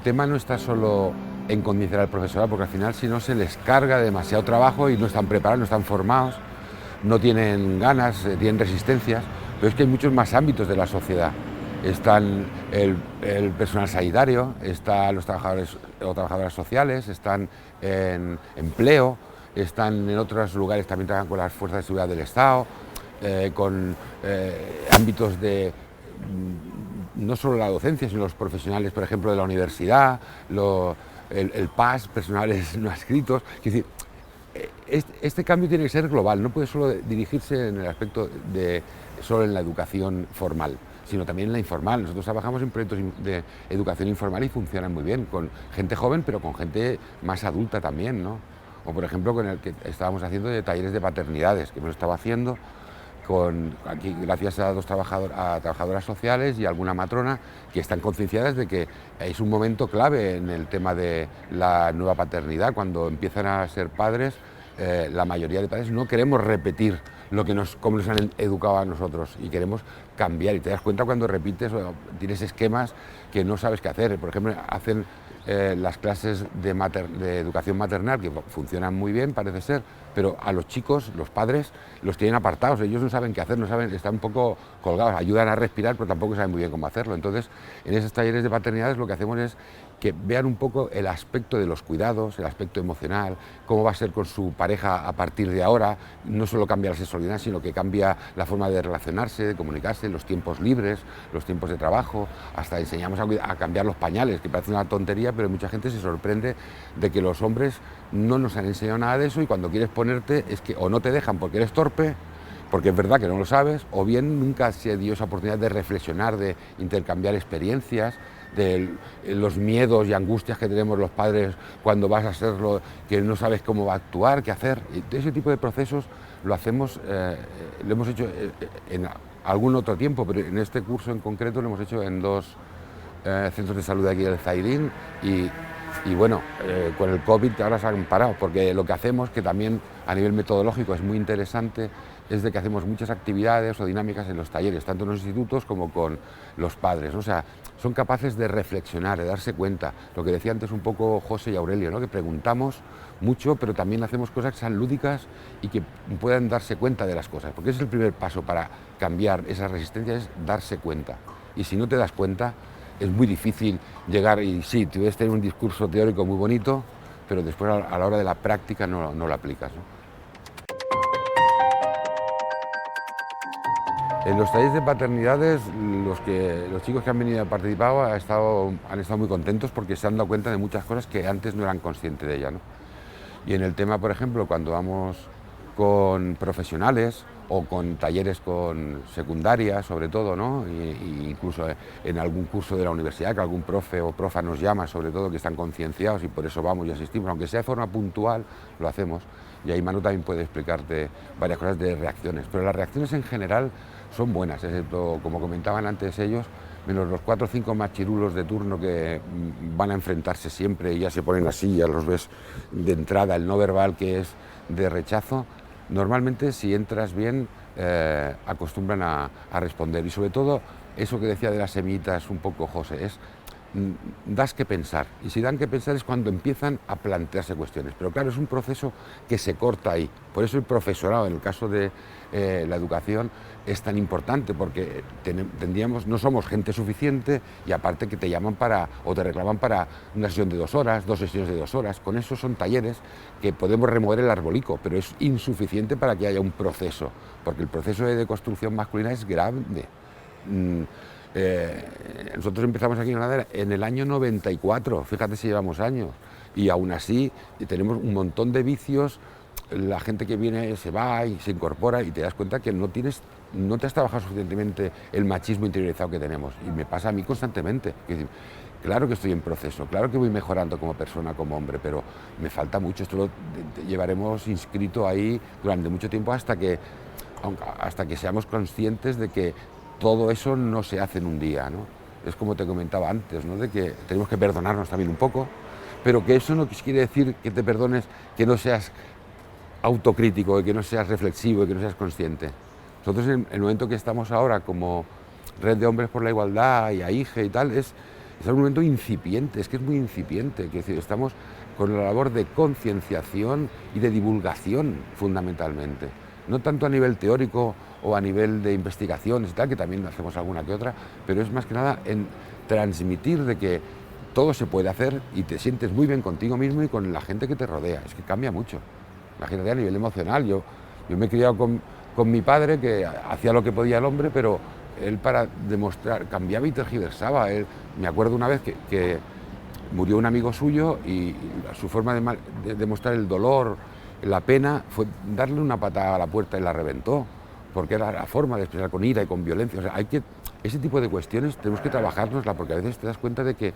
tema no está solo en condicionar al profesorado, porque al final si no se les carga demasiado trabajo y no están preparados, no están formados, no tienen ganas, tienen resistencias, pero es que hay muchos más ámbitos de la sociedad. Están el personal sanitario, están los trabajadores o trabajadoras sociales, están en empleo, están en otros lugares, también trabajan con las fuerzas de seguridad del Estado, con ámbitos de no solo la docencia, sino los profesionales, por ejemplo, de la universidad, el PAS, personales no adscritos. Es decir, este cambio tiene que ser global, no puede solo dirigirse en el aspecto de solo en la educación formal, sino también en la informal. Nosotros trabajamos en proyectos de educación informal y funcionan muy bien, con gente joven, pero con gente más adulta también, ¿no? O por ejemplo con el que estábamos haciendo de talleres de paternidades, que hemos estado haciendo aquí, gracias a trabajadoras sociales y alguna matrona que están concienciadas de que es un momento clave en el tema de la nueva paternidad. Cuando empiezan a ser padres, la mayoría de padres no queremos repetir cómo nos han educado a nosotros y queremos cambiar. Y te das cuenta cuando repites o tienes esquemas que no sabes qué hacer. Por ejemplo, hacen las clases de educación maternal, que funcionan muy bien, parece ser, pero a los chicos, los padres, los tienen apartados, ellos no saben qué hacer, no saben, están un poco colgados, ayudan a respirar, pero tampoco saben muy bien cómo hacerlo. Entonces, en esos talleres de paternidades lo que hacemos es que vean un poco el aspecto de los cuidados, el aspecto emocional, cómo va a ser con su pareja a partir de ahora. No solo cambia la sexualidad, sino que cambia la forma de relacionarse, de comunicarse, los tiempos libres, los tiempos de trabajo, hasta enseñamos a cambiar los pañales, que parece una tontería, pero mucha gente se sorprende de que los hombres no nos han enseñado nada de eso y cuando quieres ponerte es que o no te dejan porque eres torpe, porque es verdad que no lo sabes, o bien nunca se dio esa oportunidad de reflexionar, de intercambiar experiencias, de los miedos y angustias que tenemos los padres cuando vas a hacerlo, que no sabes cómo va a actuar, qué hacer. Y ese tipo de procesos lo hacemos, lo hemos hecho en algún otro tiempo, pero en este curso en concreto lo hemos hecho en dos centros de salud de aquí del Zaidín y bueno, con el COVID ahora se han parado, porque lo que hacemos, que también a nivel metodológico es muy interesante, es de que hacemos muchas actividades o dinámicas en los talleres, tanto en los institutos como con los padres, ¿no? O sea, son capaces de reflexionar, de darse cuenta, lo que decía antes un poco José y Aurelio, ¿no? Que preguntamos mucho, pero también hacemos cosas que sean lúdicas y que puedan darse cuenta de las cosas, porque ese es el primer paso para cambiar esa resistencia, es darse cuenta. Y si no te das cuenta, es muy difícil llegar y sí, tú debes tener un discurso teórico muy bonito, pero después a la hora de la práctica no lo aplicas, ¿no? En los talleres de paternidades, los chicos que han venido a participar han estado muy contentos porque se han dado cuenta de muchas cosas que antes no eran conscientes de ellas, ¿no? Y en el tema, por ejemplo, cuando vamos con profesionales o con talleres con secundaria, sobre todo, ¿no? Y incluso en algún curso de la universidad, que algún profe o profa nos llama, sobre todo, que están concienciados y por eso vamos y asistimos, aunque sea de forma puntual, lo hacemos. Y ahí Manu también puede explicarte varias cosas de reacciones, pero las reacciones en general son buenas, excepto, como comentaban antes ellos, menos los 4 o 5 machirulos de turno que van a enfrentarse siempre y ya se ponen así, ya los ves de entrada, el no verbal que es de rechazo. Normalmente, si entras bien, acostumbran a responder. Y sobre todo, eso que decía de las semillitas un poco José, es das que pensar. Y si dan que pensar es cuando empiezan a plantearse cuestiones. Pero claro, es un proceso que se corta ahí. Por eso el profesorado, en el caso de la educación, es tan importante, porque no somos gente suficiente y aparte que te llaman o te reclaman para una sesión de 2 horas, 2 sesiones de 2 horas. Con eso son talleres que podemos remover el arbolico, pero es insuficiente para que haya un proceso, porque el proceso de deconstrucción masculina es grande. Nosotros empezamos aquí en Granada en el año 94, fíjate si llevamos años, y aún así tenemos un montón de vicios, la gente que viene se va y se incorpora y te das cuenta que no te has trabajado suficientemente el machismo interiorizado que tenemos, y me pasa a mí constantemente. Es decir, claro que estoy en proceso, claro que voy mejorando como persona, como hombre, pero me falta mucho, esto lo llevaremos inscrito ahí durante mucho tiempo hasta que seamos conscientes de que todo eso no se hace en un día, ¿no? Es como te comentaba antes, ¿no? De que tenemos que perdonarnos también un poco, pero que eso no quiere decir que te perdones, que no seas autocrítico, que no seas reflexivo, que no seas consciente. Nosotros en el momento que estamos ahora como Red de Hombres por la Igualdad y AIGE y tal, es es un momento incipiente, es que es muy incipiente, es decir, estamos con la labor de concienciación y de divulgación fundamentalmente, no tanto a nivel teórico o a nivel de investigaciones y tal, que también hacemos alguna que otra, pero es más que nada en transmitir de que todo se puede hacer y te sientes muy bien contigo mismo y con la gente que te rodea, es que cambia mucho, la gente a nivel emocional. Yo me he criado con mi padre, que hacía lo que podía el hombre, pero él, para demostrar, cambiaba y tergiversaba. Me acuerdo una vez que murió un amigo suyo y su forma de demostrar el dolor, la pena, fue darle una patada a la puerta y la reventó, porque era la forma de expresar con ira y con violencia. O sea, ese tipo de cuestiones tenemos que trabajárnosla, porque a veces te das cuenta de que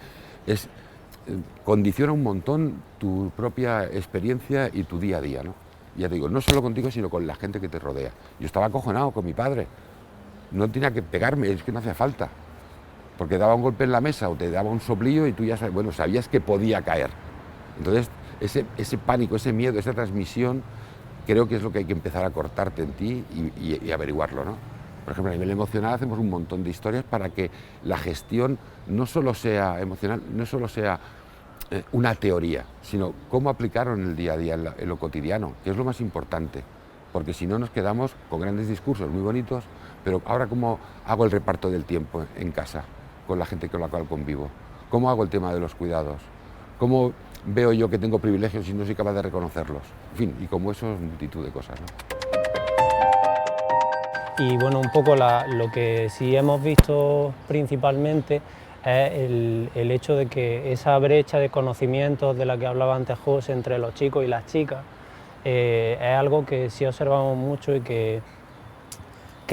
condiciona un montón tu propia experiencia y tu día a día, ¿no? Ya te digo, no solo contigo, sino con la gente que te rodea. Yo estaba acojonado con mi padre, no tenía que pegarme, es que no hacía falta, porque daba un golpe en la mesa o te daba un soplillo y tú ya sabías que podía caer. Entonces, ese pánico, ese miedo, esa transmisión, creo que es lo que hay que empezar a cortarte en ti y averiguarlo, ¿no? Por ejemplo, a nivel emocional hacemos un montón de historias para que la gestión no solo sea emocional, no solo sea una teoría, sino cómo aplicarlo en el día a día, en lo cotidiano, que es lo más importante, porque si no nos quedamos con grandes discursos muy bonitos, pero ahora cómo hago el reparto del tiempo en casa, con la gente con la cual convivo, cómo hago el tema de los cuidados, cómo veo yo que tengo privilegios y no soy capaz de reconocerlos, en fin, y como eso es multitud de cosas, ¿no? Y bueno, un poco lo que sí hemos visto principalmente es el hecho de que esa brecha de conocimientos de la que hablaba antes José entre los chicos y las chicas es algo que sí observamos mucho y que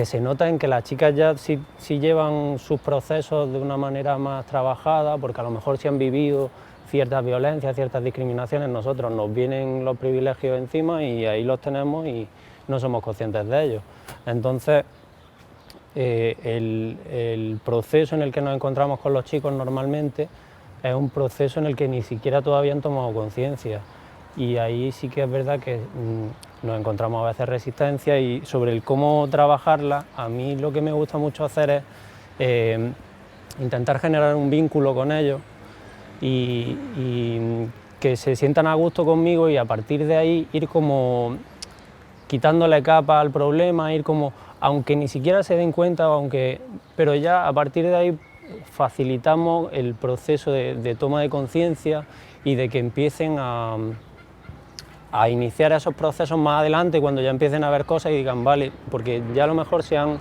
se nota en que las chicas ya sí llevan sus procesos de una manera más trabajada, porque a lo mejor sí han vivido ciertas violencias, ciertas discriminaciones. Nosotros nos vienen los privilegios encima y ahí los tenemos y no somos conscientes de ellos. Entonces, el proceso en el que nos encontramos con los chicos normalmente es un proceso en el que ni siquiera todavía han tomado conciencia, y ahí sí que es verdad que nos encontramos a veces resistencia, y sobre el cómo trabajarla, a mí lo que me gusta mucho hacer es intentar generar un vínculo con ellos y que se sientan a gusto conmigo, y a partir de ahí ir como quitándole capa al problema, ir como, aunque ni siquiera se den cuenta, pero ya a partir de ahí facilitamos el proceso de toma de conciencia y de que empiecen a iniciar esos procesos más adelante, cuando ya empiecen a ver cosas y digan, vale, porque ya a lo mejor se han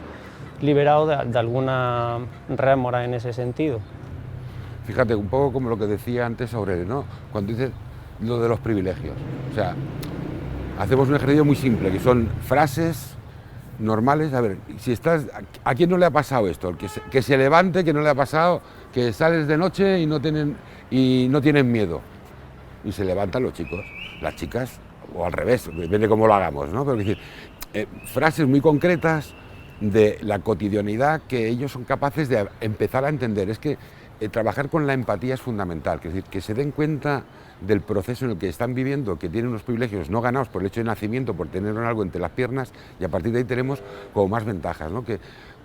liberado de alguna rémora en ese sentido. Fíjate, un poco como lo que decía antes Aurelio, ¿no? Cuando dices lo de los privilegios, o sea, hacemos un ejercicio muy simple, que son frases normales. A ver, si estás, ¿a quién no le ha pasado esto? Que se levante, que no le ha pasado, que sales de noche y no tienen miedo. Y se levantan los chicos, las chicas, o al revés, depende cómo lo hagamos, ¿no? Pero es decir, frases muy concretas de la cotidianidad que ellos son capaces de empezar a entender. Es que trabajar con la empatía es fundamental, es decir, que se den cuenta del proceso en el que están viviendo, que tienen unos privilegios no ganados por el hecho de nacimiento, por tener algo entre las piernas, y a partir de ahí tenemos como más ventajas, ¿no?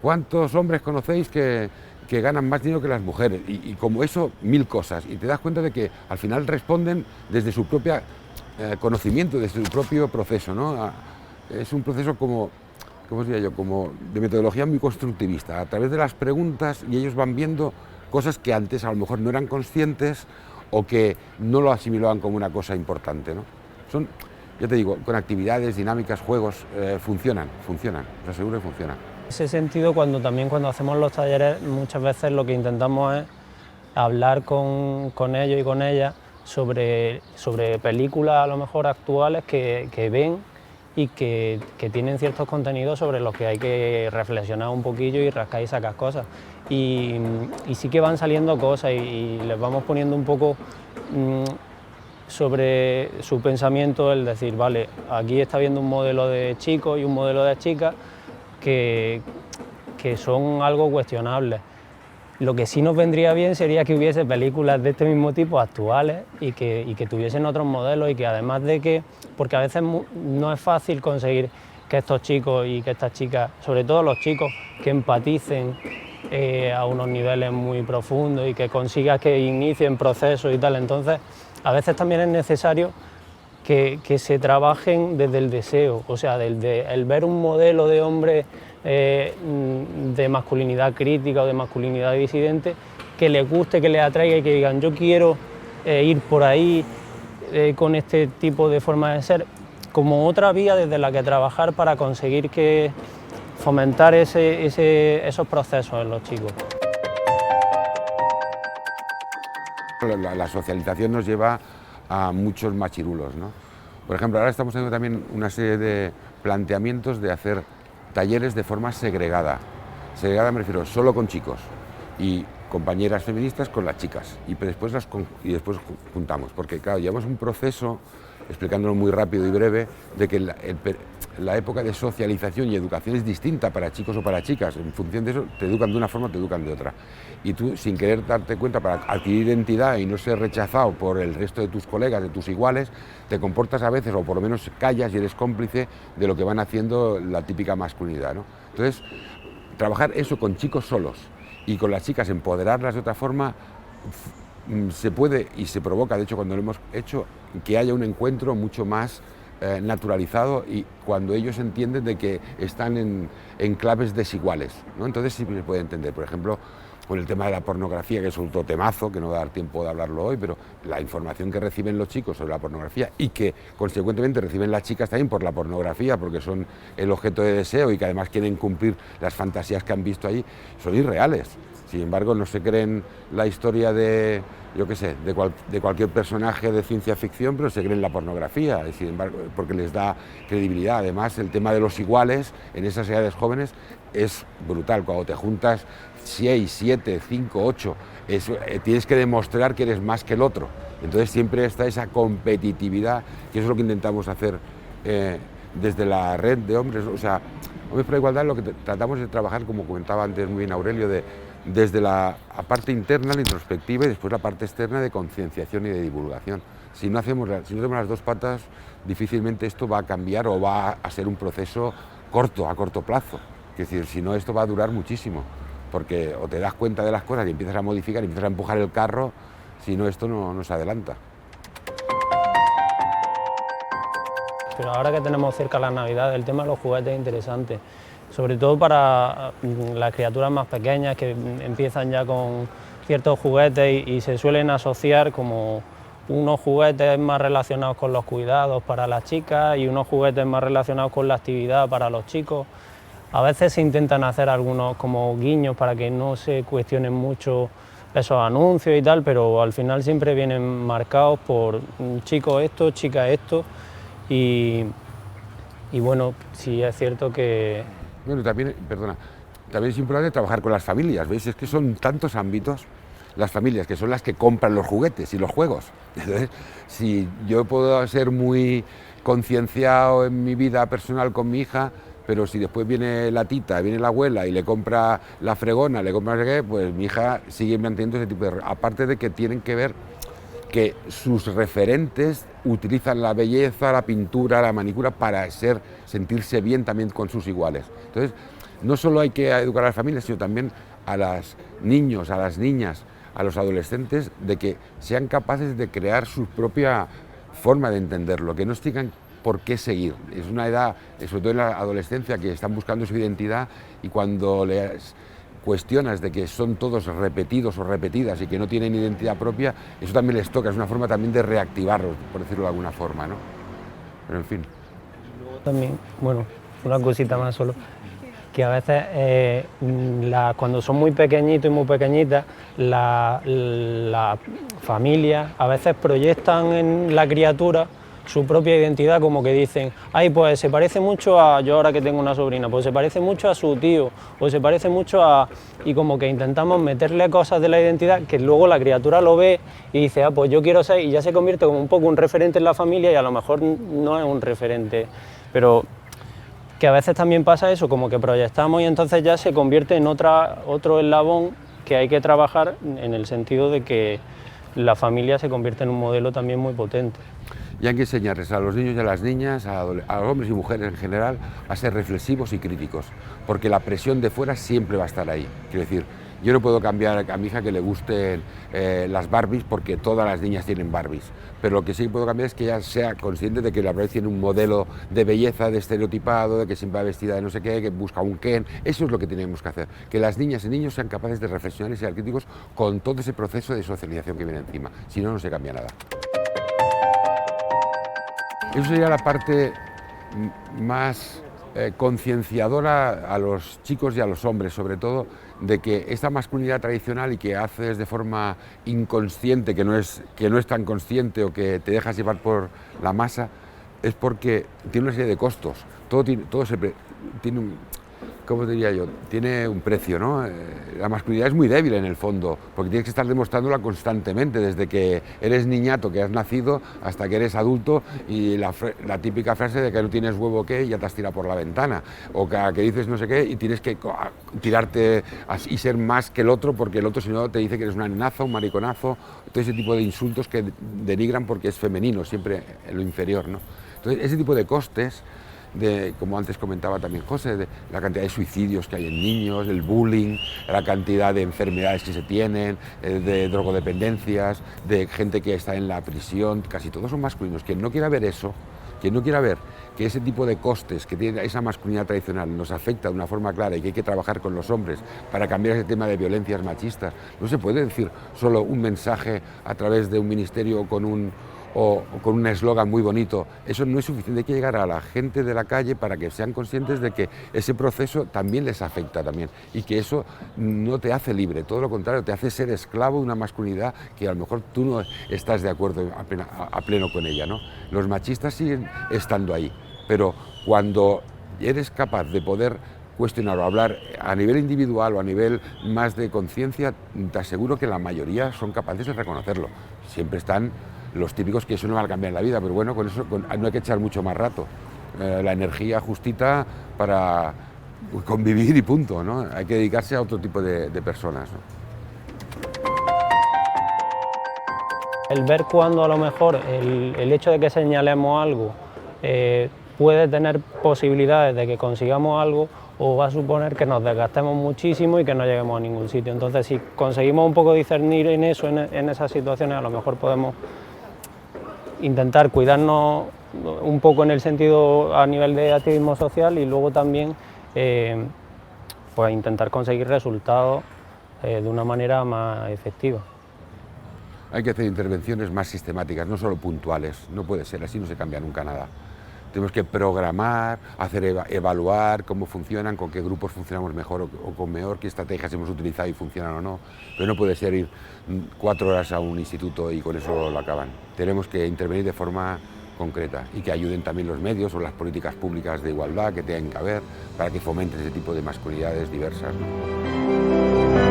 ¿Cuántos hombres conocéis que ganan más dinero que las mujeres? Y como eso, mil cosas, y te das cuenta de que al final responden desde su propio conocimiento, desde su propio proceso, ¿no? Es un proceso como de metodología muy constructivista, a través de las preguntas, y ellos van viendo cosas que antes a lo mejor no eran conscientes o que no lo asimilaban como una cosa importante, ¿no? Son, ya te digo, con actividades, dinámicas, juegos, funcionan, os aseguro que funcionan. En ese sentido, cuando hacemos los talleres, muchas veces lo que intentamos es hablar con ellos y con ellas sobre películas a lo mejor actuales que ven y que tienen ciertos contenidos sobre los que hay que reflexionar un poquillo y rascar y sacar cosas. Y sí que van saliendo cosas y les vamos poniendo un poco sobre su pensamiento, el decir, vale, aquí está viendo un modelo de chicos y un modelo de chicas que son algo cuestionables. Lo que sí nos vendría bien sería que hubiese películas de este mismo tipo actuales y que tuviesen otros modelos, y que además de que, porque a veces no es fácil conseguir que estos chicos y que estas chicas, sobre todo los chicos, que empaticen a unos niveles muy profundos y que consigas que inicien procesos y tal. Entonces, a veces también es necesario que se trabajen desde el deseo, o sea, desde el ver un modelo de hombre de masculinidad crítica o de masculinidad disidente, que les guste, que les atraiga y que digan yo quiero ir por ahí con este tipo de forma de ser, como otra vía desde la que trabajar para conseguir que fomentar esos procesos en los chicos. La socialización nos lleva a muchos machirulos, ¿no? Por ejemplo, ahora estamos teniendo también una serie de planteamientos de hacer talleres de forma segregada. Segregada me refiero solo con chicos y compañeras feministas con las chicas y después juntamos, porque claro, llevamos un proceso, explicándolo muy rápido y breve, de que la época de socialización y educación es distinta para chicos o para chicas. En función de eso, te educan de una forma, te educan de otra. Y tú, sin querer darte cuenta, para adquirir identidad y no ser rechazado por el resto de tus colegas, de tus iguales, te comportas a veces, o por lo menos callas y eres cómplice de lo que van haciendo la típica masculinidad, ¿no? Entonces, trabajar eso con chicos solos y con las chicas empoderarlas de otra forma, se puede y se provoca, de hecho cuando lo hemos hecho, que haya un encuentro mucho más naturalizado y cuando ellos entienden de que están en claves desiguales, ¿no? Entonces sí se puede entender, por ejemplo, con el tema de la pornografía, que es otro temazo, que no va a dar tiempo de hablarlo hoy, pero la información que reciben los chicos sobre la pornografía y que consecuentemente reciben las chicas también por la pornografía, porque son el objeto de deseo y que además quieren cumplir las fantasías que han visto allí, son irreales. Sin embargo, no se creen la historia de, yo qué sé, de cualquier personaje de ciencia ficción, pero se creen la pornografía, sin embargo, porque les da credibilidad. Además, el tema de los iguales en esas edades jóvenes es brutal. Cuando te juntas 6, 7, 5, 8, tienes que demostrar que eres más que el otro. Entonces siempre está esa competitividad, que eso es lo que intentamos hacer desde la red de hombres. O sea, Hombres por la Igualdad, lo que tratamos de trabajar, como comentaba antes muy bien Aurelio, desde la parte interna, la introspectiva, y después la parte externa de concienciación y de divulgación. Si no hacemos las dos patas, difícilmente esto va a cambiar o va a ser un proceso a corto plazo. Es decir, si no, esto va a durar muchísimo, porque o te das cuenta de las cosas y empiezas a modificar, y empiezas a empujar el carro, si no, esto no se adelanta. Pero ahora que tenemos cerca la Navidad, el tema de los juguetes es interesante, sobre todo para las criaturas más pequeñas que empiezan ya con ciertos juguetes y se suelen asociar como unos juguetes más relacionados con los cuidados para las chicas y unos juguetes más relacionados con la actividad para los chicos. A veces se intentan hacer algunos como guiños para que no se cuestionen mucho esos anuncios y tal, pero al final siempre vienen marcados por chico esto, chica esto. Y bueno, sí es cierto que... Bueno, también es importante trabajar con las familias, ¿veis? Es que son tantos ámbitos, las familias, que son las que compran los juguetes y los juegos. Entonces, si yo puedo ser muy concienciado en mi vida personal con mi hija, pero si después viene la tita, viene la abuela y le compra la fregona, le compra no sé qué, pues mi hija sigue manteniendo ese tipo de... Aparte de que tienen que ver que sus referentes utilizan la belleza, la pintura, la manicura para sentirse bien también con sus iguales. Entonces, no solo hay que educar a las familias, sino también a los niños, a las niñas, a los adolescentes, de que sean capaces de crear su propia forma de entenderlo, que no tengan por qué seguir. Es una edad, sobre todo en la adolescencia, que están buscando su identidad y cuando les cuestionas de que son todos repetidos o repetidas y que no tienen identidad propia, eso también les toca, es una forma también de reactivarlos, por decirlo de alguna forma, ¿no? Pero en fin. Luego también, bueno, una cosita más solo, que a veces cuando son muy pequeñitos y muy pequeñitas, la familia a veces proyectan en la criatura su propia identidad, como que dicen, ay, pues se parece mucho a, yo ahora que tengo una sobrina, pues se parece mucho a su tío, o se parece mucho a... Y como que intentamos meterle cosas de la identidad que luego la criatura lo ve y dice, ah, pues yo quiero ser, y ya se convierte como un poco un referente en la familia y a lo mejor no es un referente, pero que a veces también pasa eso, como que proyectamos y entonces ya se convierte en otro eslabón que hay que trabajar en el sentido de que la familia se convierte en un modelo también muy potente. Y hay que enseñarles a los niños y a las niñas, a los hombres y mujeres en general, a ser reflexivos y críticos, porque la presión de fuera siempre va a estar ahí. Quiero decir, yo no puedo cambiar a mi hija que le gusten las Barbies porque todas las niñas tienen Barbies, pero lo que sí puedo cambiar es que ella sea consciente de que la Barbie tiene un modelo de belleza, de estereotipado, de que siempre va vestida de no sé qué, que busca un Ken. Eso es lo que tenemos que hacer, que las niñas y niños sean capaces de reflexionar y ser críticos con todo ese proceso de socialización que viene encima, si no, no se cambia nada. Eso sería la parte más concienciadora a los chicos y a los hombres, sobre todo, de que esta masculinidad tradicional y que haces de forma inconsciente, que no es tan consciente o que te dejas llevar por la masa, es porque tiene una serie de costos. Todo tiene un, ¿cómo diría yo? Tiene un precio, ¿no? La masculinidad es muy débil en el fondo, porque tienes que estar demostrándola constantemente, desde que eres niñato, que has nacido, hasta que eres adulto, y la típica frase de que no tienes huevo que ya te has tirado por la ventana, o que dices no sé qué y tienes que tirarte y ser más que el otro, porque el otro si no te dice que eres una nenaza, un mariconazo, todo ese tipo de insultos que denigran porque es femenino, siempre lo inferior, ¿no? Entonces, ese tipo de costes, como antes comentaba también José, de la cantidad de suicidios que hay en niños, el bullying, la cantidad de enfermedades que se tienen, de drogodependencias, de gente que está en la prisión, casi todos son masculinos. Quien no quiera ver eso, quien no quiera ver que ese tipo de costes que tiene esa masculinidad tradicional nos afecta de una forma clara y que hay que trabajar con los hombres para cambiar ese tema de violencias machistas, no se puede decir solo un mensaje a través de un ministerio o con un eslogan muy bonito. Eso no es suficiente, hay que llegar a la gente de la calle para que sean conscientes de que ese proceso también les afecta también y que eso no te hace libre, todo lo contrario, te hace ser esclavo de una masculinidad que a lo mejor tú no estás de acuerdo a pleno con ella, ¿no? Los machistas siguen estando ahí, pero cuando eres capaz de poder cuestionar o hablar a nivel individual o a nivel más de conciencia, te aseguro que la mayoría son capaces de reconocerlo. Siempre están los típicos que eso no va a cambiar en la vida, pero bueno, con eso no hay que echar mucho más rato. La energía justita para convivir y punto, ¿no? Hay que dedicarse a otro tipo de personas, ¿no? El ver cuando a lo mejor el hecho de que señalemos algo puede tener posibilidades de que consigamos algo, o va a suponer que nos desgastemos muchísimo y que no lleguemos a ningún sitio. Entonces, si conseguimos un poco discernir en eso, en esas situaciones, a lo mejor podemos intentar cuidarnos un poco en el sentido a nivel de activismo social y luego también pues intentar conseguir resultados de una manera más efectiva. Hay que hacer intervenciones más sistemáticas, no solo puntuales, no puede ser, así no se cambia nunca nada. Tenemos que programar, evaluar cómo funcionan, con qué grupos funcionamos mejor o con mejor, qué estrategias hemos utilizado y funcionan o no. Pero no puede ser ir 4 horas a un instituto y con eso lo acaban. Tenemos que intervenir de forma concreta y que ayuden también los medios o las políticas públicas de igualdad que tengan que haber para que fomenten ese tipo de masculinidades diversas, ¿no?